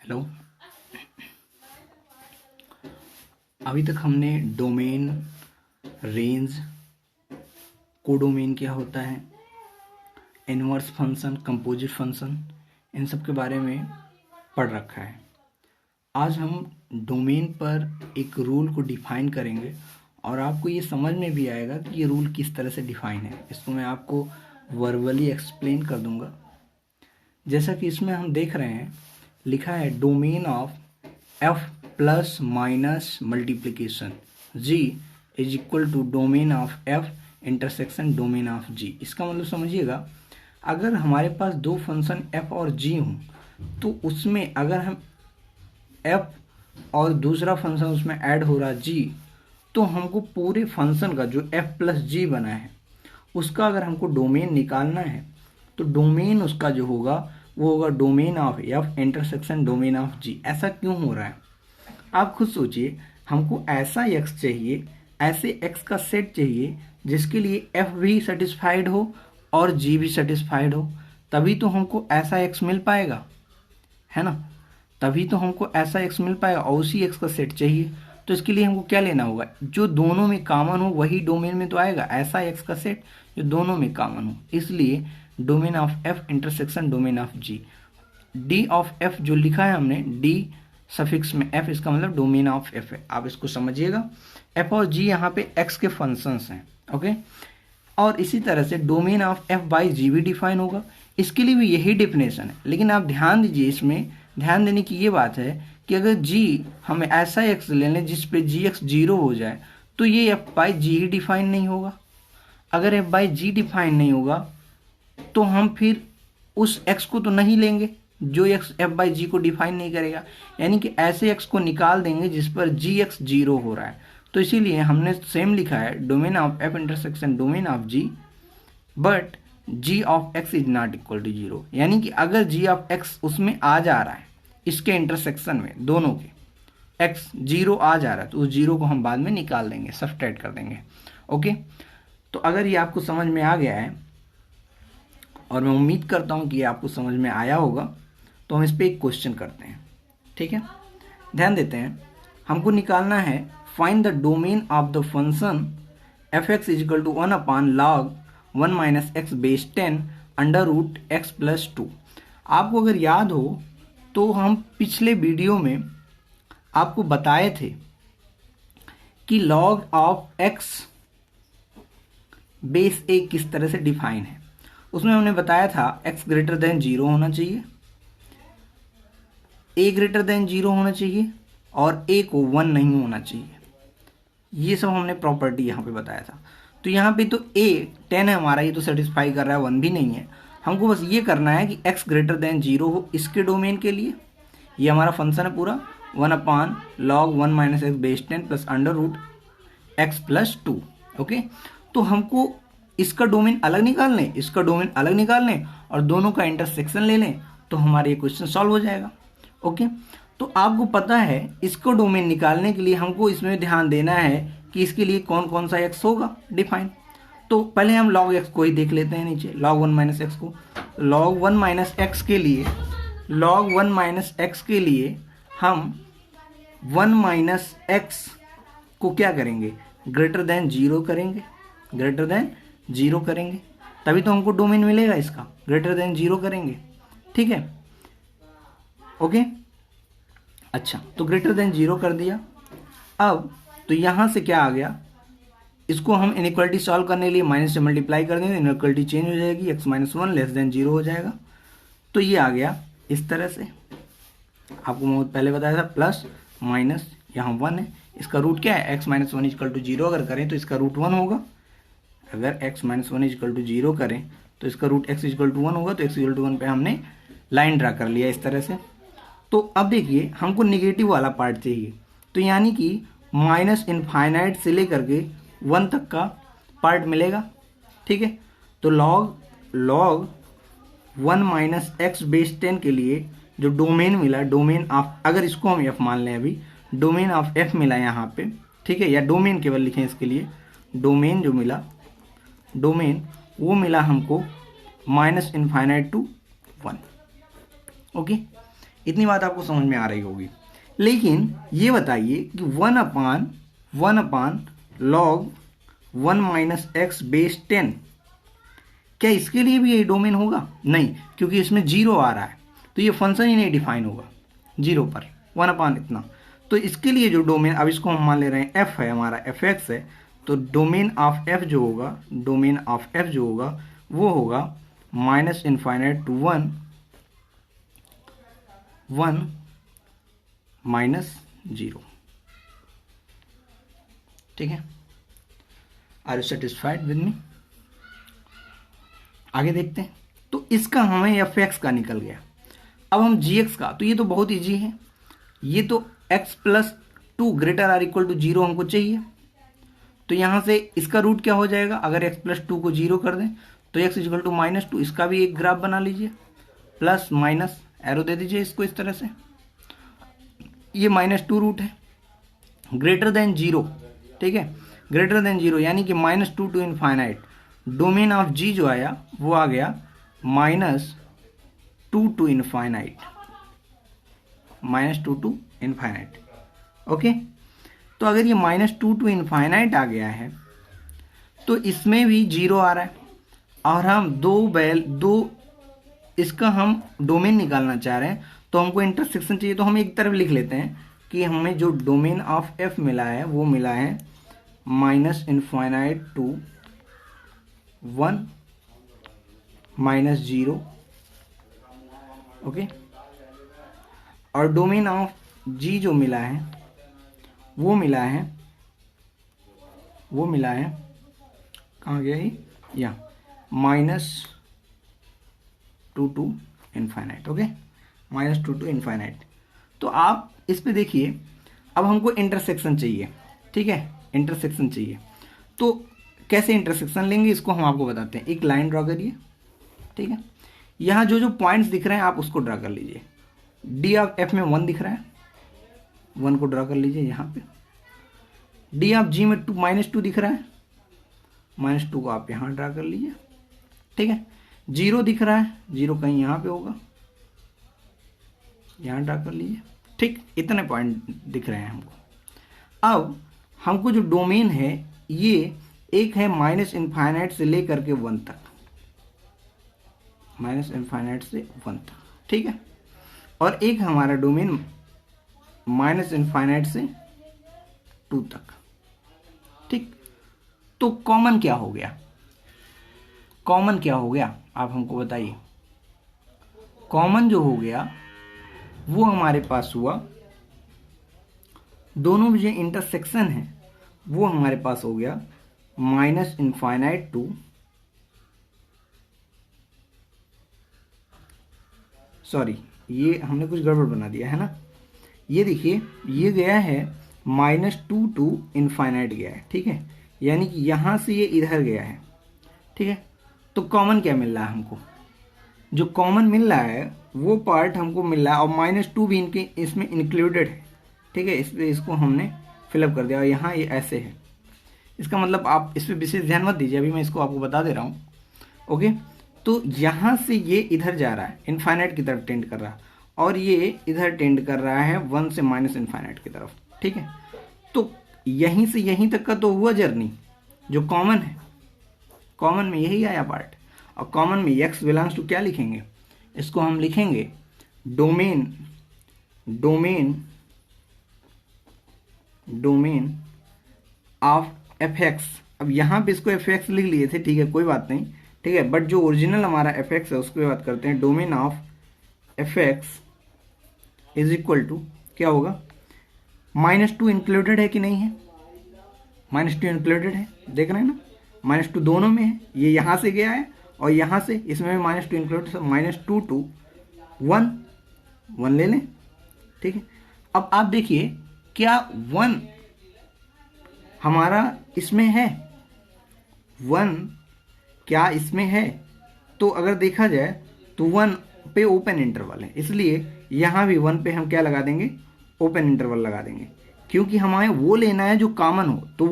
Hello. अभी तक हमने डोमेन, रेंज, कोडोमेन क्या होता है, इनवर्स फंक्शन, कंपोजिट फंक्शन, इन सब के बारे में पढ़ रखा है। आज हम डोमेन पर एक रूल को डिफाइन करेंगे और आपको ये समझ में भी आएगा कि ये रूल किस तरह से डिफाइन है। इसको मैं आपको वर्बली एक्सप्लेन कर दूंगा। जैसा कि इसमें हम देख रहे हैं, लिखा है domain of f plus minus multiplication g is equal to domain of f intersection domain of g। इसका मतलब समझिएगा, अगर हमारे पास दो फंक्शन f और g हों तो उसमें अगर हम f और दूसरा फंक्शन उसमें ऐड हो रहा g, तो हमको पूरे फंक्शन का जो f प्लस जी बना है उसका अगर हमको डोमेन निकालना है तो डोमेन उसका जो होगा वो होगा domain of f intersection domain of g। ऐसा क्यों हो रहा है आप खुद सोचिए। हमको ऐसा x चाहिए, ऐसे x का सेट चाहिए जिसके लिए f भी सेटिस्फाइड हो और g भी सेटिस्फाइड हो, तभी तो हमको ऐसा x मिल पाएगा, है ना। तभी तो हमको ऐसा x मिल पाएगा और उसी x का सेट चाहिए। तो इसके लिए हमको क्या लेना होगा, जो दोनों में कॉमन हो वही डोमेन में तो आएगा, ऐसा x का सेट जो दोनों में कॉमन हो। इसलिए domain of f intersection domain of g। d of f जो लिखा है हमने, d सफिक्स में f, इसका मतलब डोमेन ऑफ f है। आप इसको समझिएगा, f और g यहाँ पे x के फंक्शंस हैं, ओके। और इसी तरह से डोमेन ऑफ f बाई जी भी डिफाइन होगा। इसके लिए भी यही डिफिनेशन है, लेकिन आप ध्यान दीजिए, इसमें ध्यान देने की ये बात है कि अगर g हमें ऐसा x ले लें जिस पे gx 0 हो जाए तो ये f बाई जी ही डिफाइन नहीं होगा। अगर f बाई जी डिफाइन नहीं होगा तो हम फिर उस x को तो नहीं लेंगे जो x f बाई जी को डिफाइन नहीं करेगा, यानी कि ऐसे x को निकाल देंगे जिस पर gx 0 हो रहा है। तो इसीलिए हमने सेम लिखा है domain of f intersection domain of g but g of x is not equal to 0, यानी कि अगर g ऑफ x उसमें आ जा रहा है, इसके इंटरसेक्शन में दोनों के x 0 आ जा रहा है, तो उस 0 को हम बाद में निकाल देंगे, सब्सट्रैक्ट कर देंगे, ओके। तो अगर ये आपको समझ में आ गया है और मैं उम्मीद करता हूँ कि ये आपको समझ में आया होगा, तो हम इस पर एक क्वेश्चन करते हैं, ठीक है। ध्यान देते हैं, हमको निकालना है find the domain of the function F X is equal to 1 upon log 1 minus X base 10 under root X plus 2। आपको अगर याद हो तो हम पिछले वीडियो में आपको बताए थे कि लॉग ऑफ एक्स बेस ए किस तरह से डिफाइन है। उसमें हमने बताया था x ग्रेटर देन 0 होना चाहिए, a ग्रेटर देन 0 होना चाहिए और a को 1 नहीं होना चाहिए। ये सब हमने प्रॉपर्टी यहाँ पे बताया था। तो यहाँ पे तो a 10 है हमारा, ये तो सेटिस्फाई कर रहा है, 1 भी नहीं है। हमको बस ये करना है कि x ग्रेटर देन 0 हो इसके डोमेन के लिए। ये हमारा फंक्शन है पूरा 1 upon log 1 minus X base 10 plus under root X plus 2, okay. तो हमको इसका डोमेन अलग निकाल लें, इसका डोमेन अलग निकाल लें और दोनों का इंटरसेक्शन ले लें, तो हमारा ये क्वेश्चन सॉल्व हो जाएगा, ओके। तो आपको पता है इसको डोमेन निकालने के लिए हमको इसमें ध्यान देना है कि इसके लिए कौन कौन सा x होगा डिफाइन। तो पहले हम log x को ही देख लेते हैं, नीचे log 1 माइनस एक्स को। log 1 माइनस एक्स के लिए, log 1 माइनस एक्स के लिए हम 1 माइनस एक्स को क्या करेंगे, ग्रेटर देन 0 करेंगे, ग्रेटर देन 0 करेंगे, तभी तो हमको डोमेन मिलेगा इसका। ग्रेटर देन 0 करेंगे, ठीक है, ओके। अच्छा, तो ग्रेटर देन 0 कर दिया। अब तो यहां से क्या आ गया, इसको हम इनइक्वालिटी सॉल्व करने के लिए माइनस से मल्टीप्लाई कर देंगे, इनइक्वालिटी चेंज हो जाएगी, x माइनस 1 लेस देन 0 हो जाएगा। तो ये आ गया इस तरह से, आपको मैं पहले बताया था प्लस माइनस, यहाँ 1 है, इसका रूट क्या है, x माइनस 1 इक्वल टू 0 अगर करें तो इसका रूट 1 होगा। अगर x माइनस 1 इक्वल टू 0 करें तो इसका रूट x इक्वल टू 1 होगा। तो x इक्वल टू 1 पे हमने लाइन ड्रा कर लिया इस तरह से। तो अब देखिए हमको निगेटिव वाला पार्ट चाहिए, तो यानी कि माइनस इनफाइनाइट से लेकर के 1 तक का पार्ट मिलेगा, ठीक है। तो log 1 माइनस एक्स बेस 10 के लिए जो डोमेन मिला, डोमेन ऑफ, अगर इसको हम f मान लें अभी, डोमेन ऑफ f मिला यहाँ पे, ठीक है, या डोमेन केवल लिखें इसके लिए, डोमेन जो मिला, डोमेन वो मिला हमको माइनस इनफाइनाइट टू 1, ओके। इतनी बात आपको समझ में आ रही होगी। लेकिन ये बताइए कि 1/1 log 1 - x बेस 10, क्या इसके लिए भी ये डोमेन होगा? नहीं, क्योंकि इसमें 0 आ रहा है, तो ये फंक्शन ही नहीं डिफाइन होगा 0 पर 1/, इतना। तो इसके लिए जो डोमेन, अब इसको हम मान ले रहे हैं f है हमारा, fx है, तो डोमेन ऑफ f जो होगा, वो होगा -∞ to 1 -0। ठीक है, are you satisfied with me? आगे देखते हैं। तो इसका हमें fx का निकल गया। अब हम gx का, तो ये तो बहुत ईजी है, ये तो x + 2 ≥ 0 हमको चाहिए। तो यहां से इसका रूट क्या हो जाएगा? अगर x + 2 को 0 कर दें तो x = -2, इसका भी एक ग्राफ बना लीजिए, प्लस माइनस एरो दे दीजिए इसको इस तरह से। ये -2 रूट है, ग्रेटर देन 0, ठीक है, ग्रेटर देन 0 यानी कि -2 to ∞। डोमेन ऑफ g जो आया वो आ गया -2 to ∞। ओके, तो अगर ये -2 to ∞ आ गया है तो इसमें भी 0 आ रहा है, और हम दो इसका हम डोमेन निकालना चाह रहे हैं, तो हमको इंटरसेक्शन चाहिए। तो हम एक तरफ लिख लेते हैं कि हमें जो डोमेन ऑफ f मिला है वो मिला है -∞ to 1 -0। ओके, और डोमेन ऑफ g जो मिला है वो मिला है कहाँ गया ये, या -2 to ∞। Okay, -2 to ∞। तो आप इस पे देखिए, अब हमको इंटरसेक्शन चाहिए, ठीक है, इंटरसेक्शन चाहिए। तो कैसे इंटरसेक्शन लेंगे इसको हम आपको बताते हैं। एक लाइन ड्रा करिए, ठीक है, यहाँ जो जो पॉइंट्स दिख रहे हैं आप उसको ड्रा कर लीजिए। डी ऑफ एफ में 1 दिख रहा है, 1 को ड्रा कर लीजिए यहाँ पे। डी ऑफ जी में -2 दिख रहा है, -2 को आप यहाँ ड्रा कर लीजिए, ठीक है। 0 दिख रहा है, 0 कहीं यहाँ पे होगा, यहाँ ड्रा कर लीजिए, ठीक। इतने पॉइंट दिख रहे हैं हमको। अब हमको जो डोमेन है ये एक है -∞ से लेकर के 1 तक, -∞ से 1 तक, ठीक है, और एक हमारा डोमेन -∞ से 2 तक, ठीक। तो कॉमन क्या हो गया? कॉमन क्या हो गया आप हमको बताइए। कॉमन जो हो गया वो हमारे पास हुआ, दोनों में जो इंटरसेक्शन है वो हमारे पास हो गया -∞ to सॉरी, ये हमने कुछ गड़बड़ बना दिया है ना। ये देखिए, ये गया है -2 to ∞ गया है, ठीक है, यानी कि यहां से ये इधर गया है, ठीक है। तो कॉमन क्या मिल रहा है हमको? जो कॉमन मिल रहा है वो पार्ट हमको मिल रहा है, और -2 भी इनके इसमें इंक्लूडेड है, ठीक है, इसको हमने फिलअप कर दिया, और यहाँ ये ऐसे है। इसका मतलब आप इस पर विशेष ध्यान मत दीजिए, अभी मैं इसको आपको बता दे रहा हूँ। ओके, तो यहाँ से ये इधर जा रहा है, इनफाइनाइट की तरफ टेंड कर रहा है, और ये इधर टेंड कर रहा है 1 से -∞ की तरफ, ठीक है। तो यहीं से यहीं तक का तो हुआ जर्नी। जो कॉमन है, कॉमन में यही आया पार्ट, और कॉमन में x बिलोंग्स टू क्या लिखेंगे? इसको हम लिखेंगे डोमेन ऑफ fx। अब यहाँ पे इसको fx लिख लिए थे, ठीक है, कोई बात नहीं, ठीक है, बट जो ओरिजिनल हमारा fx है उसकी बात करते हैं। Domain of fx is equal to क्या होगा? -2 इंक्लूडेड है कि नहीं है? -2 इंक्लूडेड है, देख रहे हैं ना, -2 दोनों में है। ये यहाँ से गया है और यहाँ से, इसमें भी -2 इंक्लूडेड, -2 to 1 ले लें, ठीक है। अब आप देखिए, क्या 1 हमारा इसमें है? 1 क्या इसमें है? तो अगर देखा जाए तो 1 पे ओपन इंटरवल है, इसलिए यहाँ भी 1 पे हम क्या लगा देंगे? ओपन इंटरवल लगा देंगे, क्योंकि हमें वो लेना है जो कॉमन हो। तो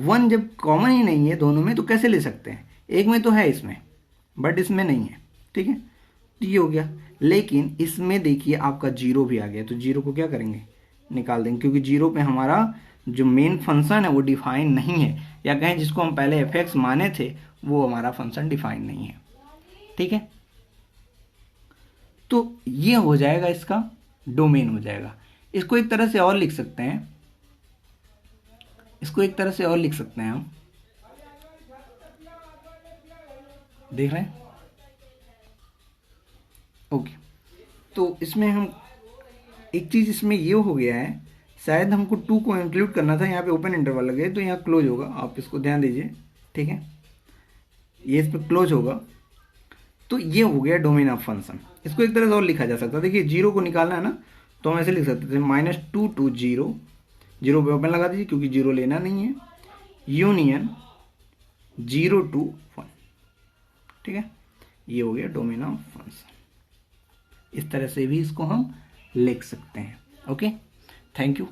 1 जब कॉमन ही नहीं है दोनों में तो कैसे ले सकते हैं? एक में तो है इसमें, बट इसमें नहीं है, ठीक है। तो ये हो गया। लेकिन इसमें देखिए आपका जीरो भी आ गया, तो जीरो को क्या करेंगे, निकाल देंगे, क्योंकि जीरो पे हमारा जो मेन फंक्शन है वो डिफाइन नहीं है, या कहें जिसको हम पहले एफ एक्स माने थे वो हमारा फंक्शन डिफाइन नहीं है। ठीक है, तो ये हो जाएगा, इसका डोमेन हो जाएगा। इसको एक तरह से और लिख सकते हैं, इसको एक तरह से और लिख सकते हैं हम, देख रहे हैं, ओके। तो इसमें हम एक चीज इसमें ये हो गया है, शायद हमको 2 को इंक्लूड करना था, यहाँ पे ओपन इंटरवल लगे तो यहाँ क्लोज होगा, आप इसको ध्यान दीजिए। ठीक है, ये इस पर क्लोज होगा, तो ये हो गया डोमेन ऑफ फंक्शन। इसको एक तरह से और लिखा जा सकता है, देखिए जीरो को निकालना है ना, तो हम ऐसे लिख सकते थे -2 to 0, जीरो पे ओपन लगा दीजिए क्योंकि जीरो लेना नहीं है, यूनियन 0 to 1। ठीक है, ये हो गया डोमेन ऑफ फंक्शन। इस तरह से भी इसको हम लिख सकते हैं। Okay, thank you.